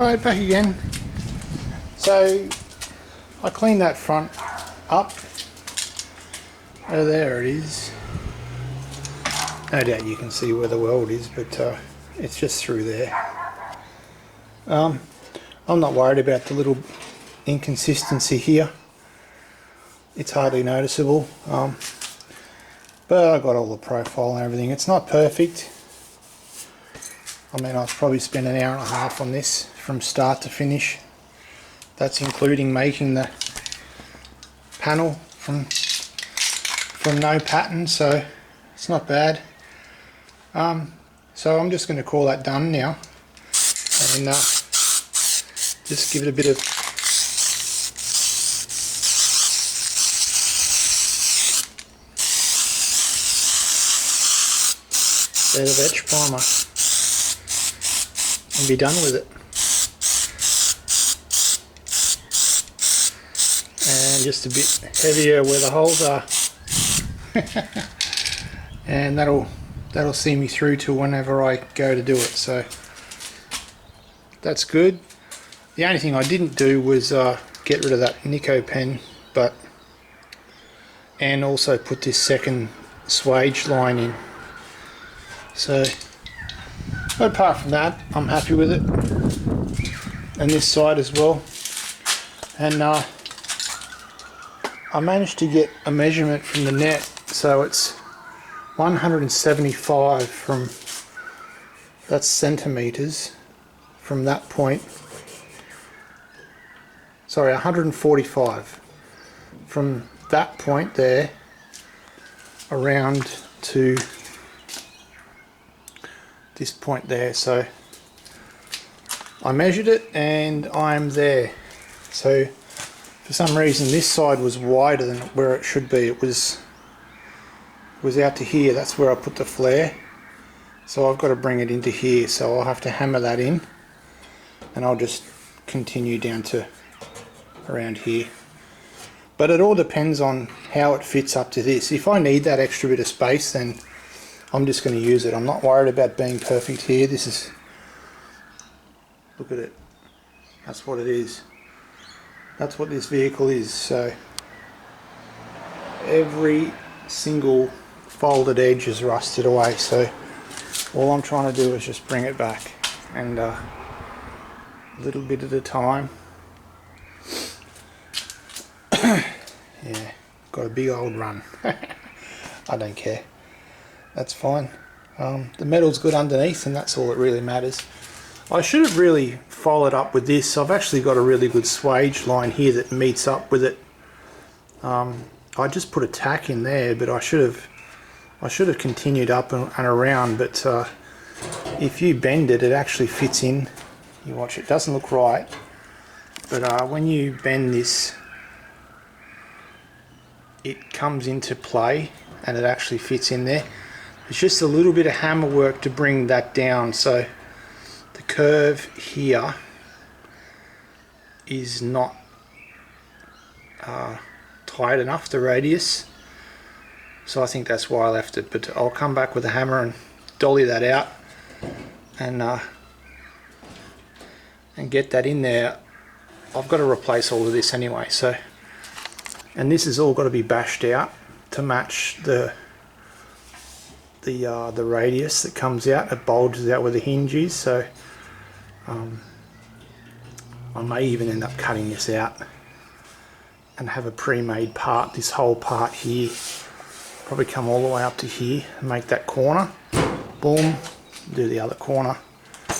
Right, back again. So I cleaned that front up. Oh, there it is. No doubt you can see where the weld is, but it's just through there. I'm not worried about the little inconsistency here. It's hardly noticeable, but I got all the profile and everything. It's not perfect. I mean, I've probably spent an hour and a half on this from start to finish. That's including making the panel from no pattern, so it's not bad. So I'm just going to call that done now, and just give it a bit of etch primer and be done with it. And just a bit heavier where the holes are. And that'll see me through to whenever I go to do it, so that's good. The only thing I didn't do was get rid of that Nico pen, and also put this second swage line in. So apart from that, I'm happy with it, and this side as well. And I managed to get a measurement from the net, so it's 175 from, that's centimeters from that point. Sorry, 145 from that point there around to this point there. So I measured it and I'm there. So for some reason this side was wider than where it should be. It was out to here. That's where I put the flare, so I've got to bring it into here, so I'll have to hammer that in, and I'll just continue down to around here. But it all depends on how it fits up to this. If I need that extra bit of space, then I'm just going to use it. I'm not worried about being perfect here. This is, look at it, that's what it is. That's what this vehicle is. So every single folded edge is rusted away, so all I'm trying to do is just bring it back, and a little bit at a time. Yeah, got a big old run. I don't care, that's fine. The metal's good underneath, and that's all that really matters. I should have really followed up with this. I've actually got a really good swage line here that meets up with it. I just put a tack in there, but I should have continued up and around. But if you bend it, it actually fits in. You watch, it doesn't look right, but when you bend this, it comes into play and it actually fits in there. It's just a little bit of hammer work to bring that down. So the curve here is not tight enough, the radius, so I think that's why I left it. But I'll come back with a hammer and dolly that out and get that in there. I've got to replace all of this anyway, so, and this has all got to be bashed out to match the radius that comes out. It bulges out where the hinge is, so I may even end up cutting this out and have a pre-made part, this whole part here, probably come all the way up to here and make that corner, boom, do the other corner. But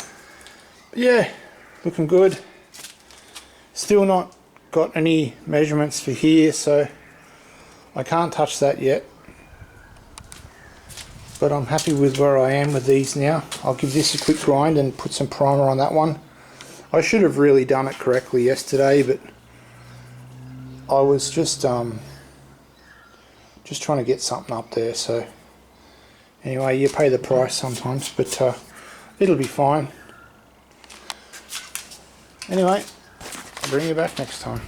yeah, looking good. Still not got any measurements for here, so I can't touch that yet, but I'm happy with where I am with these now. I'll give this a quick grind and put some primer on that one. I should have really done it correctly yesterday, but I was just trying to get something up there. So anyway, you pay the price sometimes, but it'll be fine. Anyway, I'll bring you back next time.